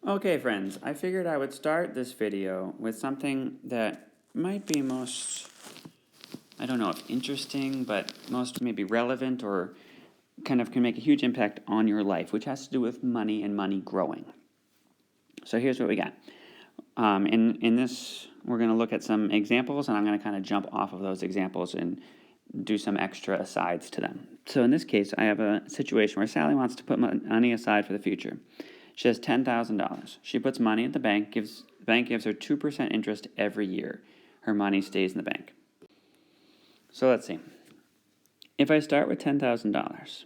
Okay, friends, I figured I would start this video with something that might be most, I don't know if interesting, but most maybe relevant or kind of can make a huge impact on your life, which has to do with money and money growing. So here's what we got. In this, we're going to look at some examples, and I'm going to kind of jump off of those examples and do some extra asides to them. So in this case, I have a situation where Sally wants to put money aside for the future. She has $10,000. She puts money at the bank. The bank gives her 2% interest every year. Her money stays in the bank. So let's see. If I start with $10,000,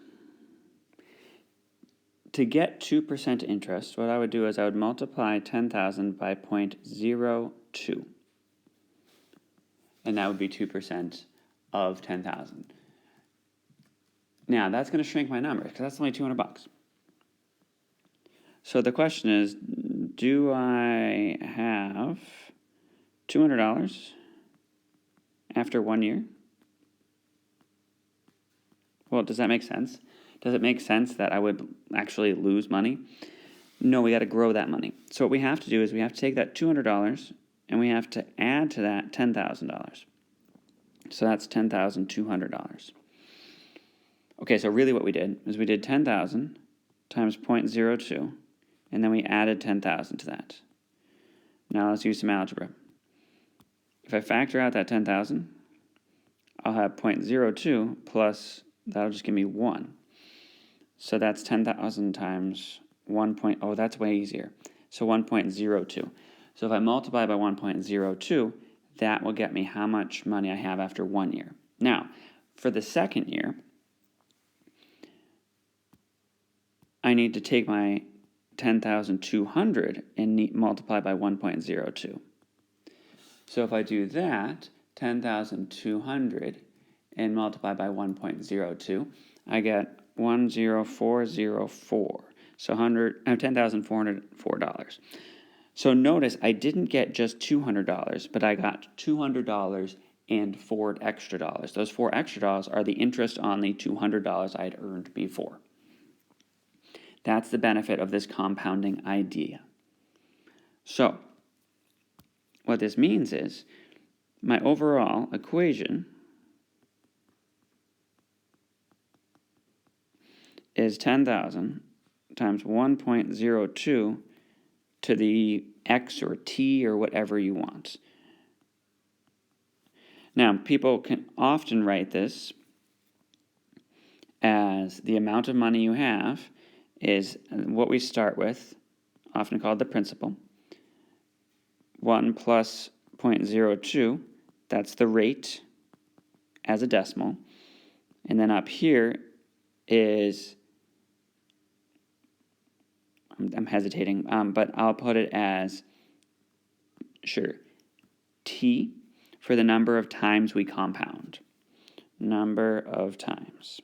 to get 2% interest, what I would do is I would multiply 10,000 by 0.02. And that would be 2% of 10,000. Now, that's going to shrink my number because that's only $200. So the question is, do I have $200 after 1 year? Well, does that make sense? Does it make sense that I would actually lose money? No, we got to grow that money. So what we have to do is we have to take that $200 and we have to add to that $10,000. So that's $10,200. Okay, so really what we did is we did 10,000 times 0.02, and then we added 10,000 to that. Now let's use some algebra. If I factor out that 10,000, I'll have 0.02 plus, that'll just give me 1. So that's 10,000 times 1. Oh, that's way easier. So 1.02. So if I multiply by 1.02, that will get me how much money I have after 1 year. Now, for the second year, I need to take my 10,200 and multiply by 1.02. So if I do that, 10,200 and multiply by 1.02, I get 10404. So $10,404. So notice I didn't get just $200, but I got $200 and $4 extra dollars. Those $4 extra dollars are the interest on the $200 I had earned before. That's the benefit of this compounding idea. So what this means is my overall equation is 10,000 times 1.02 to the x or t or whatever you want. Now, people can often write this as the amount of money you have is what we start with, often called the principal. 1 plus 0.02, that's the rate as a decimal. And then up here is, I'm hesitating, but I'll put it as, t for the number of times we compound. Number of times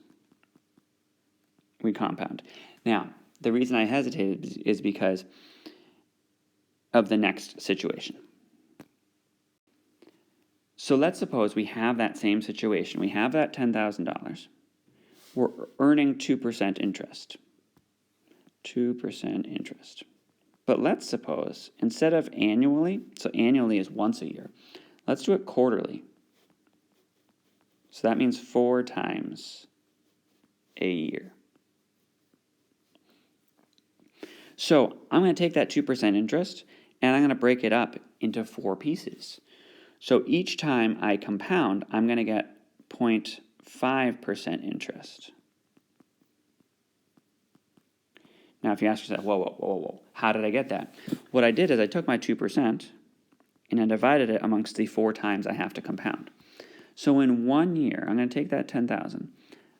we compound. Now, the reason I hesitated is because of the next situation. So let's suppose we have that same situation. We have that $10,000. We're earning 2% interest. 2% interest. But let's suppose, instead of annually, so annually is once a year, let's do it quarterly. So that means 4 times a year. So I'm going to take that 2% interest and I'm going to break it up into 4 pieces. So each time I compound, I'm going to get 0.5% interest. Now, if you ask yourself, whoa, how did I get that? What I did is I took my 2% and I divided it amongst the 4 times I have to compound. So in 1 year, I'm going to take that 10,000.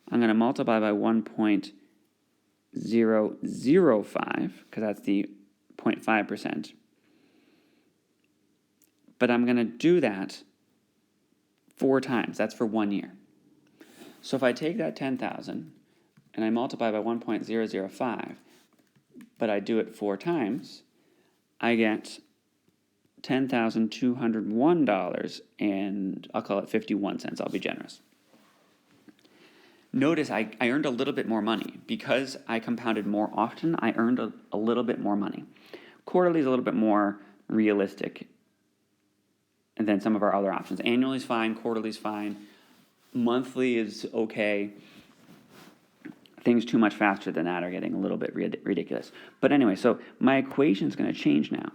I'm going to multiply by 1.005, because that's the 0.5%. But I'm going to do that 4 times. That's for 1 year. So if I take that 10,000 and I multiply by 1.005, but I do it 4 times, I get $10,201, and I'll call it 51 cents. I'll be generous. Notice I earned a little bit more money. Because I compounded more often, I earned a little bit more money. Quarterly is a little bit more realistic than some of our other options. Annually is fine, quarterly is fine, monthly is okay. Things too much faster than that are getting a little bit ridiculous. But anyway, so my equation is going to change now.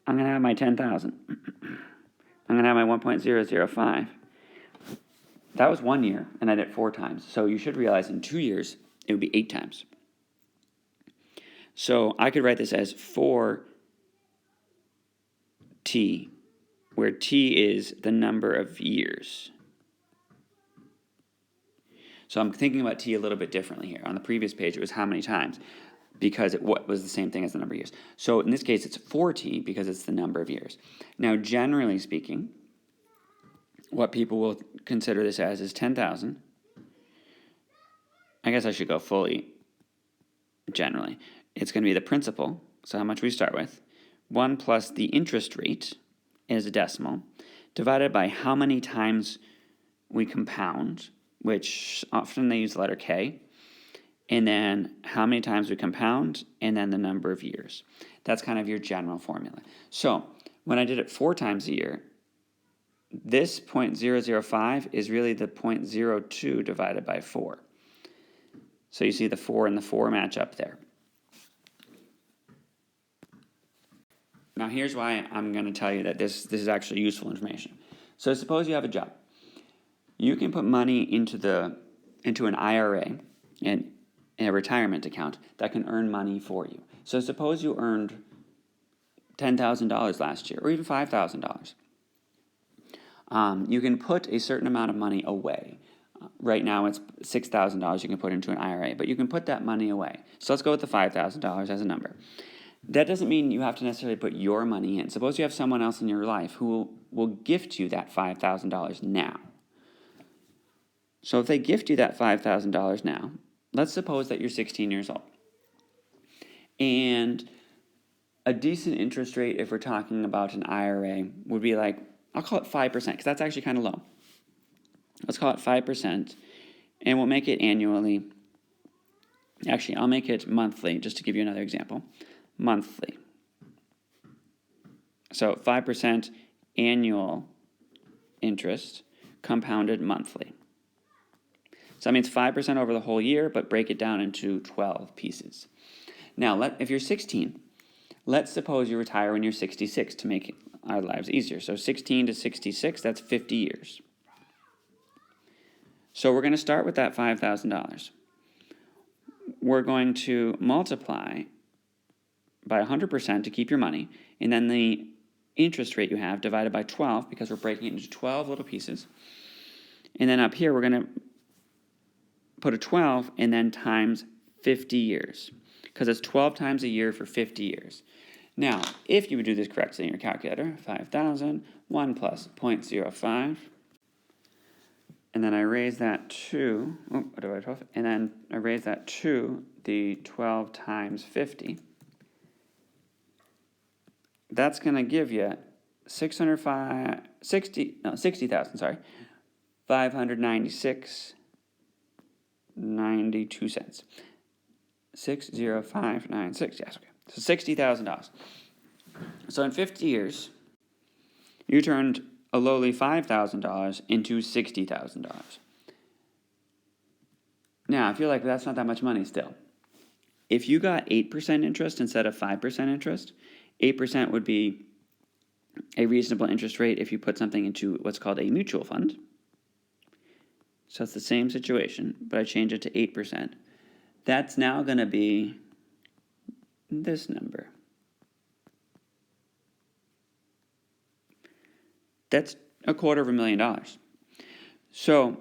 I'm going to have my 10,000. I'm going to have my 1.005. That was 1 year, and I did it 4 times. So you should realize in 2 years, it would be 8 times. So I could write this as 4t, where t is the number of years. So I'm thinking about t a little bit differently here. On the previous page, it was how many times, because it was the same thing as the number of years. So in this case, it's 4t because it's the number of years. Now, generally speaking, what people will consider this as is 10,000. I guess I should go fully generally. It's going to be the principal, so how much we start with, 1 plus the interest rate is a decimal, divided by how many times we compound, which often they use the letter K, and then how many times we compound, and then the number of years. That's kind of your general formula. So when I did it 4 times a year, this 0.005 is really the 0.02 divided by 4. So you see the 4 and the 4 match up there. Now here's why I'm going to tell you that this is actually useful information. So suppose you have a job. You can put money into an IRA and a retirement account that can earn money for you. So suppose you earned $10,000 last year, or even $5,000. You can put a certain amount of money away. Right now it's $6,000 you can put into an IRA, but you can put that money away. So let's go with the $5,000 as a number. That doesn't mean you have to necessarily put your money in. Suppose you have someone else in your life who will gift you that $5,000 now. So if they gift you that $5,000 now, let's suppose that you're 16 years old. And a decent interest rate, if we're talking about an IRA, would be like, I'll call it 5%, because that's actually kind of low. Let's call it 5%, and we'll make it annually. Actually, I'll make it monthly, just to give you another example. Monthly. So 5% annual interest compounded monthly. So that means 5% over the whole year, but break it down into 12 pieces. Now, if you're 16, let's suppose you retire when you're 66 to make our lives easier. So 16 to 66, that's 50 years. So we're going to start with that $5,000. We're going to multiply by 100% to keep your money, and then the interest rate you have divided by 12, because we're breaking it into 12 little pieces. And then up here, we're going to put a 12 and then times 50 years, because it's 12 times a year for 50 years. Now, if you would do this correctly in your calculator, 5,000, 1 plus 0.05, and then I raise that to, and then I raise that to the 12 times 50. That's going to give you 596.92 cents. 60596, yes, okay. So $60,000. So in 50 years, you turned a lowly $5,000 into $60,000. Now, if you're like, that's not that much money still. If you got 8% interest instead of 5% interest, 8% would be a reasonable interest rate if you put something into what's called a mutual fund. So it's the same situation, but I change it to 8%. That's now going to be this number. That's $250,000. So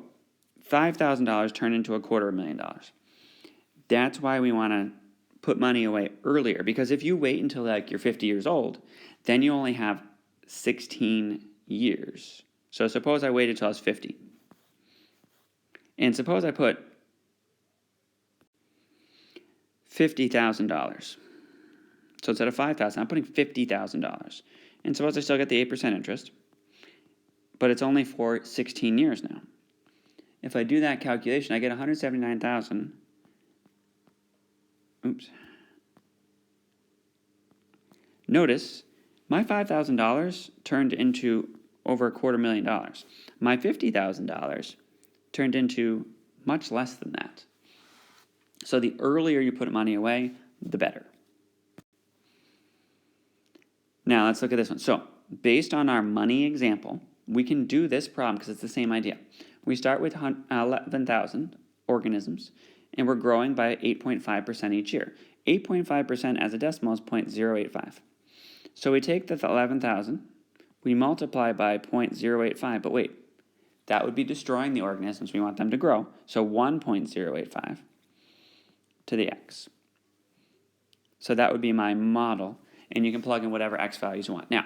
$5,000 turned into $250,000. That's why we want to put money away earlier, because if you wait until like you're 50 years old, then you only have 16 years. So suppose I waited till I was 50. And suppose I put $50,000. So instead of $5,000, I'm putting $50,000. And suppose I still get the 8% interest, but it's only for 16 years now. If I do that calculation, I get 179,000. Oops. Notice my $5,000 turned into over $250,000. My $50,000 turned into much less than that. So the earlier you put money away, the better. Now let's look at this one. So based on our money example, we can do this problem because it's the same idea. We start with 11,000 organisms, and we're growing by 8.5% each year. 8.5% as a decimal is 0.085. So we take the 11,000, we multiply by 0.085, but wait, that would be destroying the organisms. We want them to grow. So 1.085 to the x. So that would be my model, and you can plug in whatever x values you want. Now,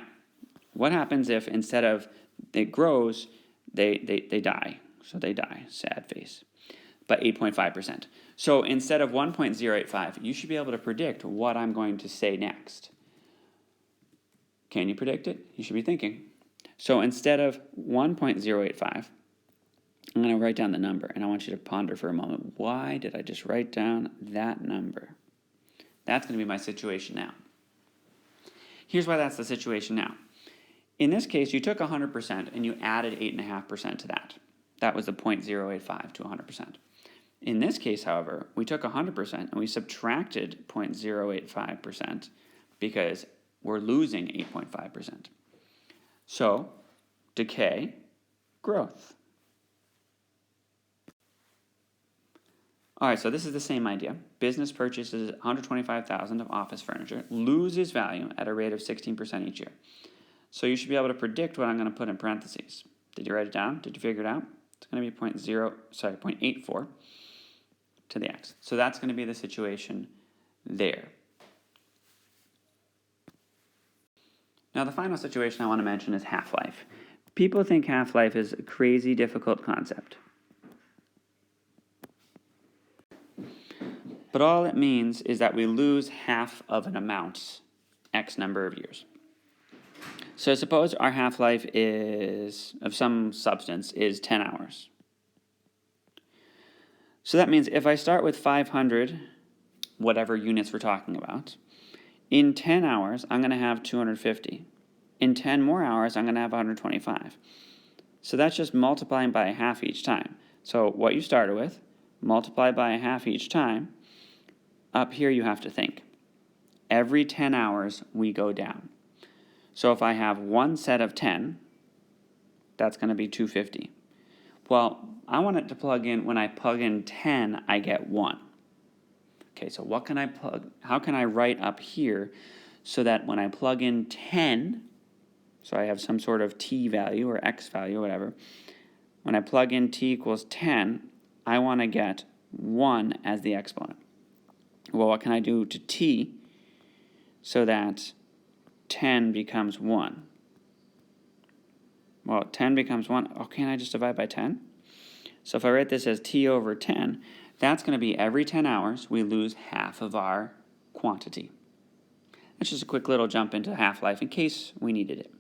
what happens if instead of it grows, they die? So they die, sad face, but 8.5%. So instead of 1.085, you should be able to predict what I'm going to say next. Can you predict it? You should be thinking. So instead of 1.085, I'm going to write down the number, and I want you to ponder for a moment. Why did I just write down that number? That's going to be my situation now. Here's why that's the situation now. In this case, you took 100% and you added 8.5% to that. That was the 0.085 to 100%. In this case, however, we took 100% and we subtracted 0.085% because we're losing 8.5%. So, decay, growth. All right, so this is the same idea. Business purchases 125,000 of office furniture, loses value at a rate of 16% each year. So you should be able to predict what I'm going to put in parentheses. Did you write it down? Did you figure it out? It's going to be 0.84 to the x. So that's going to be the situation there. Now the final situation I want to mention is half-life. People think half-life is a crazy difficult concept. But all it means is that we lose half of an amount, x number of years. So suppose our half-life is of some substance is 10 hours. So that means if I start with 500, whatever units we're talking about, in 10 hours, I'm going to have 250. In 10 more hours, I'm going to have 125. So that's just multiplying by a half each time. So what you started with, multiply by a half each time. Up here you have to think. Every 10 hours, we go down. So if I have one set of 10, that's going to be 250. Well, I want it to plug in, when I plug in 10, I get 1. Okay, so what can I plug? How can I write up here so that when I plug in 10, so I have some sort of t value or x value or whatever, when I plug in t equals 10, I want to get 1 as the exponent. Well, what can I do to t so that 10 becomes 1? Well, 10 becomes 1. Oh, can't I just divide by 10? So if I write this as t over 10, that's going to be every 10 hours we lose half of our quantity. That's just a quick little jump into half-life in case we needed it.